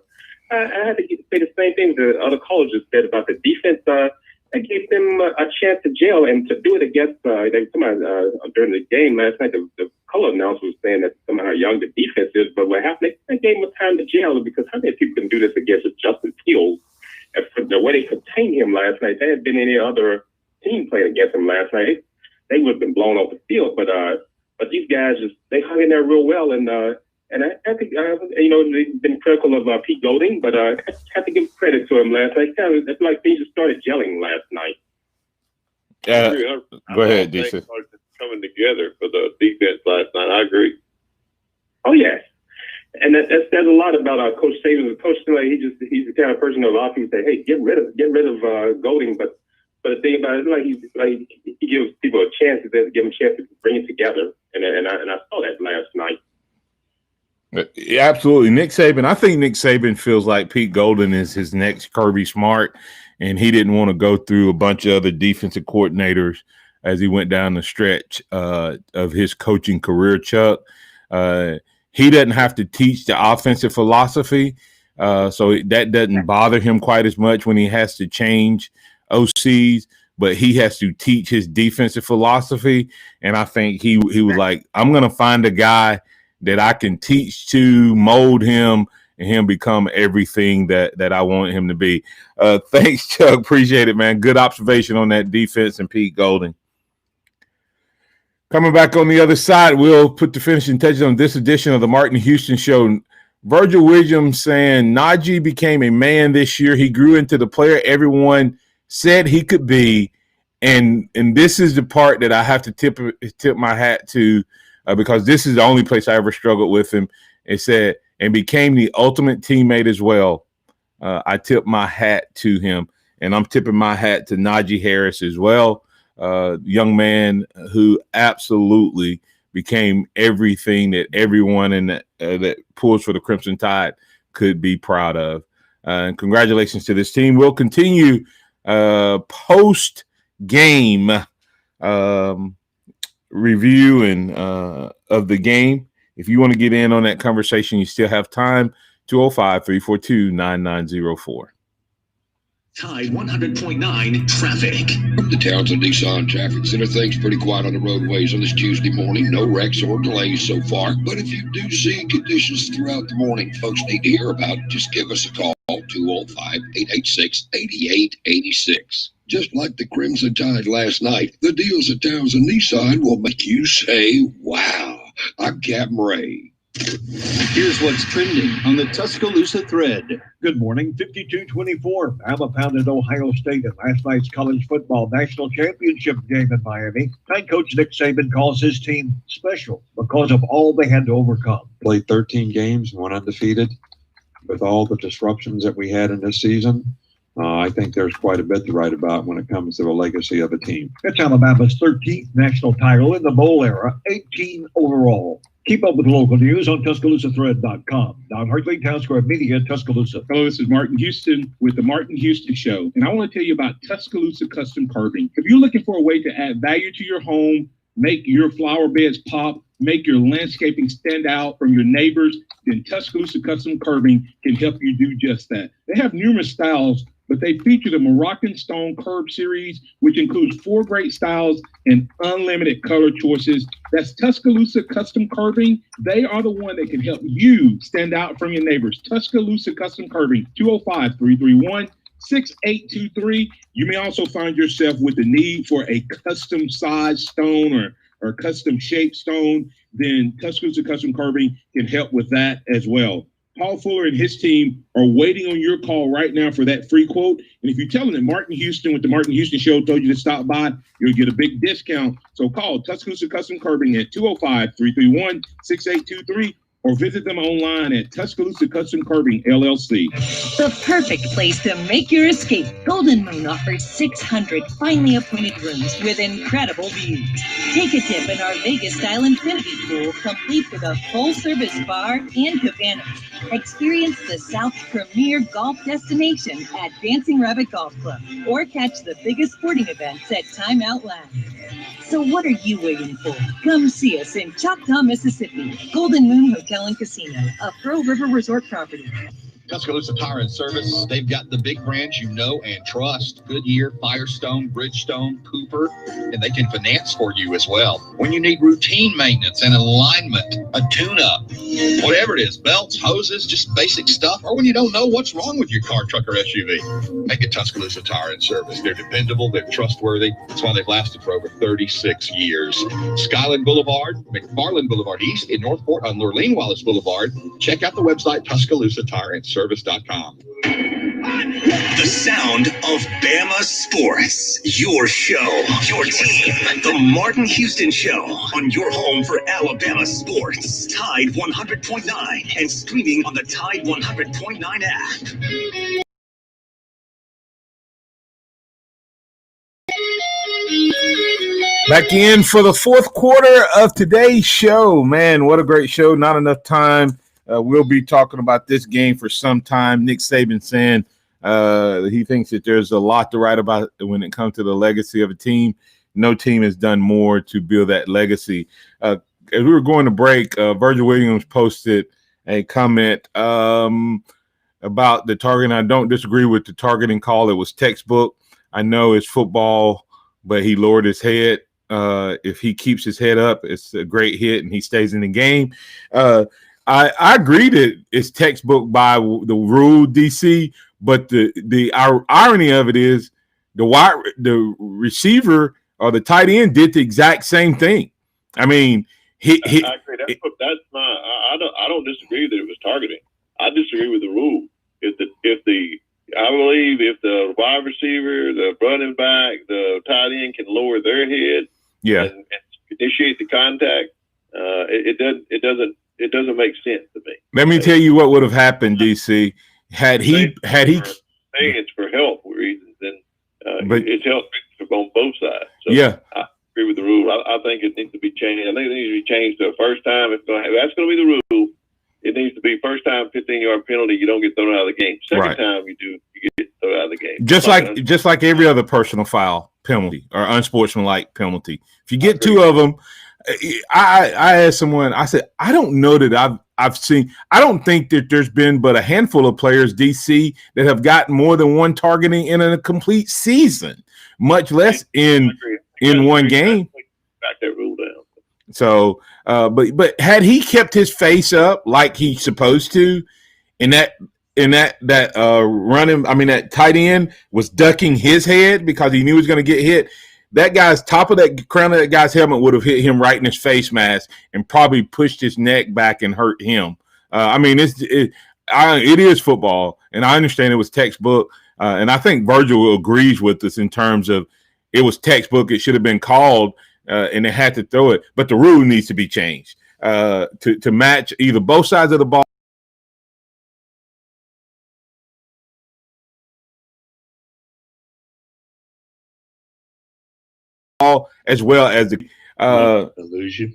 had to say the same thing the other callers just said about the defense. That gave them a chance to jail, and to do it against during the game last night. The color announcer was saying that somehow how young the defense is, but what happened? They gave them time to jail, because how many people can do this against Justin Fields? And for the way they contained him last night, if there had been any other team playing against him last night, they would have been blown off the field. But these guys they hung in there real well, and I think they've been critical of Pete Golding, but I have to give credit to him last night. It's like things just started gelling last night. Go ahead, DC. Coming together for the defense last night. I agree. Oh yes, and that says a lot about Coach Saban. Coach he's the kind of person that a lot of people say, "Hey, get rid of Golding," but the thing about it is he gives people a chance. He doesn't give them a chance to bring it together, and I saw that last night. Yeah, absolutely. Nick Saban, I think Nick Saban feels like Pete Golding is his next Kirby Smart, and he didn't want to go through a bunch of other defensive coordinators as he went down the stretch of his coaching career, Chuck. He doesn't have to teach the offensive philosophy, so that doesn't bother him quite as much when he has to change OCs, but he has to teach his defensive philosophy, and I think he was like, I'm going to find a guy that I can teach to, mold him, and him become everything that I want him to be. Thanks, Chuck. Appreciate it, man. Good observation on that defense and Pete Golding. Coming back on the other side, we'll put the finishing touches on this edition of the Martin Houston Show. Virgil Williams saying Najee became a man this year. He grew into the player everyone said he could be. And this is the part that I have to tip my hat to, because this is the only place I ever struggled with him. It said, and became the ultimate teammate as well. I tip my hat to him, and I'm tipping my hat to Najee Harris as well. Young man who absolutely became everything that everyone that pulls for the Crimson Tide could be proud of. And congratulations to this team. We'll continue post-game review and of the game. If you want to get in on that conversation, you still have time. 205-342-9904. Tide 100.9 traffic. From the Townsend Nissan Traffic Center, things pretty quiet on the roadways on this Tuesday morning. No wrecks or delays so far. But if you do see conditions throughout the morning folks need to hear about, just give us a call, 205-886-8886. Just like the Crimson Tide last night, the deals at Townsend Nissan will make you say, wow. I'm Captain Ray. Here's what's trending on the Tuscaloosa thread. Good morning, 52-24. Alabama pounded Ohio State in last night's college football national championship game in Miami. Head coach Nick Saban calls his team special because of all they had to overcome. Played 13 games and went undefeated. With all the disruptions that we had in this season, I think there's quite a bit to write about when it comes to the legacy of a team. It's Alabama's 13th national title in the bowl era, 18 overall. Keep up with local news on TuscaloosaThread.com. Don Hartley, Town Square Media, Tuscaloosa. Hello, this is Martin Houston with the Martin Houston Show, and I want to tell you about Tuscaloosa Custom Curbing. If you're looking for a way to add value to your home, make your flower beds pop, make your landscaping stand out from your neighbors, then Tuscaloosa Custom Curbing can help you do just that. They have numerous styles but they feature the Moroccan Stone Curb series, which includes 4 great styles and unlimited color choices. That's Tuscaloosa Custom Curbing. They are the one that can help you stand out from your neighbors. Tuscaloosa Custom Curbing, 205-331-6823. You may also find yourself with the need for a custom size stone or custom shaped stone. Then Tuscaloosa Custom Curbing can help with that as well. Paul Fuller and his team are waiting on your call right now for that free quote. And if you tell them that Martin Houston with the Martin Houston Show told you to stop by, you'll get a big discount. So call Tuscaloosa Custom Curbing at 205-331-6823 or visit them online at Tuscaloosa Custom Curbing, LLC. The perfect place to make your escape. Golden Moon offers 600 finely appointed rooms with incredible views. Take a dip in our Vegas-style infinity pool, complete with a full-service bar and cabana. Experience the South's premier golf destination at Dancing Rabbit Golf Club, or catch the biggest sporting events at Time Out Lounge. So what are you waiting for? Come see us in Choctaw, Mississippi. Golden Moon Hotel and Casino, a Pearl River Resort property. Tuscaloosa Tire and Service, they've got the big brands you know and trust. Goodyear, Firestone, Bridgestone, Cooper, and they can finance for you as well. When you need routine maintenance and alignment, a tune-up, whatever it is, belts, hoses, just basic stuff, or when you don't know what's wrong with your car, truck, or SUV, make it Tuscaloosa Tire and Service. They're dependable, they're trustworthy. That's why they've lasted for over 36 years. Skyland Boulevard, McFarland Boulevard East in Northport on Lurleen Wallace Boulevard. Check out the website, Tuscaloosa Tire and Service.com. The sound of Bama Sports. Your show, your team. The Martin Houston Show on your home for Alabama sports. Tide 100.9 and streaming on the Tide 100.9 app. Back in for the fourth quarter of today's show. Man, what a great show. Not enough time. We'll be talking about this game for some time. Nick Saban saying he thinks that there's a lot to write about when it comes to the legacy of a team. No team has done more to build that legacy. As we were going to break, Virgil Williams posted a comment about the targeting. I don't disagree with the targeting call. It was textbook. I know it's football, but he lowered his head. If he keeps his head up, it's a great hit and he stays in the game. I agree that it's textbook by the rule, DC, but the irony of it is the receiver or the tight end did the exact same thing. I mean, I agree. That's my. I don't disagree that it was targeting. I disagree with the rule. I believe if the wide receiver, the running back, the tight end can lower their head, and initiate the contact, it doesn't make sense to me. Let me tell you what would have happened, DC, had he. It's for health reasons, and it's health on both sides. So I agree with the rule. I think it needs to be changed. I think it needs to be changed to a first time. That's going to be the rule. It needs to be first time 15-yard penalty. You don't get thrown out of the game. Second time you get thrown out of the game. Just like every other personal foul penalty or unsportsmanlike penalty. If you get two of them, I asked someone. I said, I don't know that I've seen. I don't think that there's been but a handful of players, DC, that have gotten more than one targeting in a complete season, much less in one game. Back that rule down. So, but had he kept his face up like he's supposed to, and that running, that tight end was ducking his head because he knew he was going to get hit. That guy's top of that crown of that guy's helmet would have hit him right in his face mask and probably pushed his neck back and hurt him. It is football, and I understand it was textbook, and I think Virgil agrees with us in terms of it was textbook. It should have been called. And they had to throw it, but the rule needs to be changed to match either both sides of the ball. As well as the illusion.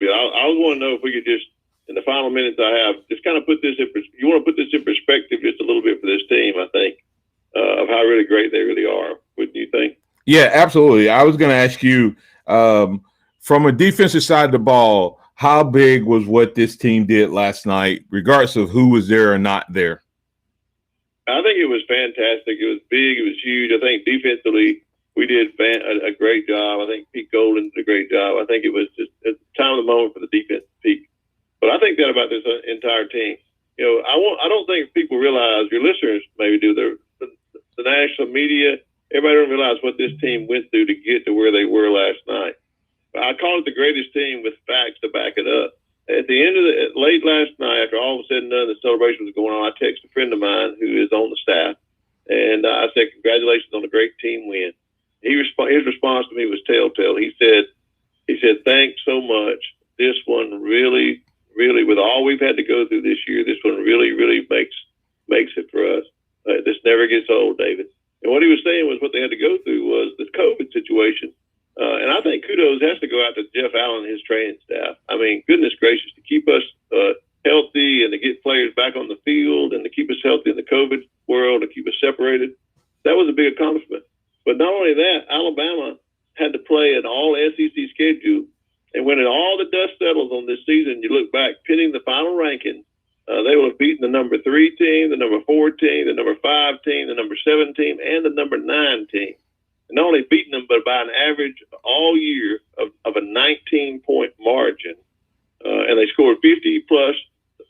I was wanting to know if we could just, in the final minutes I have, just kind of put this in. You want to put this in perspective just a little bit for this team, I think, of how really great they really are. Wouldn't you think? Yeah, absolutely. I was going to ask you, from a defensive side of the ball, how big was what this team did last night, regardless of who was there or not there? I think it was fantastic. It was big. It was huge. I think defensively we did a great job. I think Pete Golden did a great job. I think it was just a time of the moment for the defense to peak. But I think that about this entire team. You know, I don't think people realize, your listeners maybe do, the national media, everybody don't realize what this team went through to get to where they were last night. I call it the greatest team with facts to back it up. At the end of late last night, after all was said and done, the celebration was going on, I texted a friend of mine who is on the staff, and I said, congratulations on a great team win. His response to me was telltale. He said, thanks so much. This one really, with all we've had to go through this year, this one really, makes it for us. This never gets old, David. And what he was saying was what they had to go through was the COVID situation. And I think kudos has to go out to Jeff Allen and his training staff. I mean, goodness gracious, to keep us healthy and to get players back on the field and to keep us healthy in the COVID world, to keep us separated, that was a big accomplishment. But not only that, Alabama had to play an all-SEC schedule. And when all the dust settles on this season, you look back, pinning the final ranking, they will have beaten the number 3 team, the number 4 team, the number 5 team, the number 7 team, and the number 9 team. And not only beating them, but by an average all year of a 19-point margin. And they scored 50 plus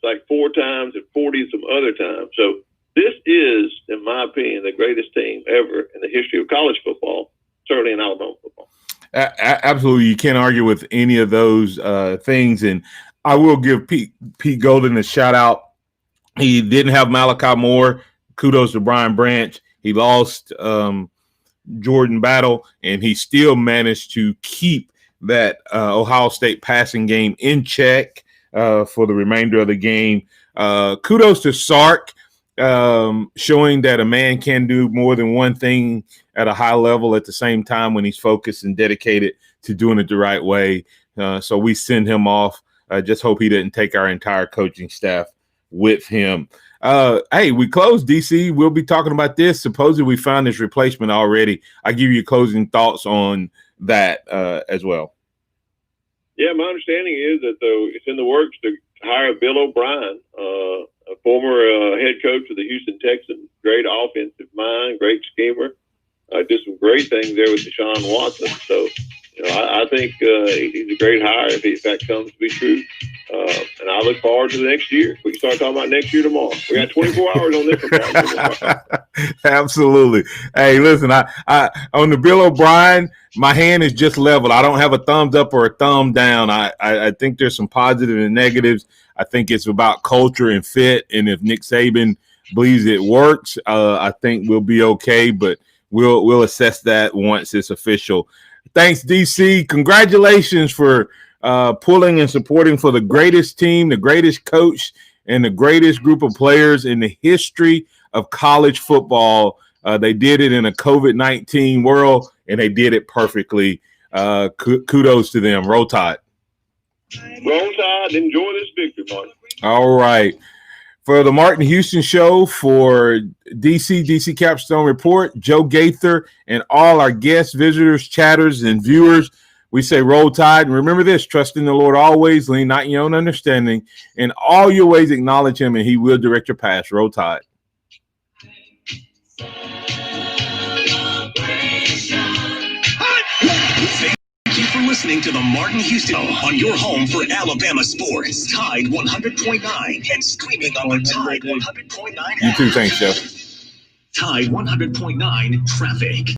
like 4 times and 40 some other times. So this is, in my opinion, the greatest team ever in the history of college football, certainly in Alabama football. Absolutely. You can't argue with any of those things. And I will give Pete Golden a shout out. He didn't have Malachi Moore. Kudos to Brian Branch. He lost Jordan Battle, and he still managed to keep that Ohio State passing game in check for the remainder of the game. Kudos to Sark, showing that a man can do more than one thing at a high level at the same time when he's focused and dedicated to doing it the right way. So we send him off. I just hope he didn't take our entire coaching staff with him. Hey, we closed, DC. We'll be talking about this. Supposedly we found this replacement already. I give you closing thoughts on that as well. Yeah, my understanding is that it's in the works to hire Bill O'Brien, a former head coach of the Houston Texans, great offensive mind, great schemer. Did some great things there with Deshaun Watson. So, you know, I think he's a great hire if that comes to be true. And I look forward to the next year. We can start talking about next year tomorrow. We got 24 hours on this. Absolutely. Hey, listen, I on the Bill O'Brien, my hand is just leveled. I don't have a thumbs up or a thumb down. I think there's some positive and negatives. I think it's about culture and fit. And if Nick Saban believes it works, I think we'll be okay. But we'll assess that once it's official. Thanks, DC. Congratulations for pulling and supporting for the greatest team, the greatest coach, and the greatest group of players in the history of college football. They did it in a COVID-19 world, and they did it perfectly. Kudos to them. Roll Tide. Roll Tide. Enjoy this victory, Martin. All right. For the Martin Houston Show, for DC Capstone Report, Joe Gaither, and all our guests, visitors, chatters, and viewers, we say roll tide. And remember this, trust in the Lord always, lean not in your own understanding. In all your ways acknowledge him, and he will direct your path. Roll tide. Thank you for listening to the Martin Houston on your home for Alabama sports. Tide 100.9 and streaming on the Tide 100.9 app. You too, thanks, Jeff. Tide 100.9 traffic.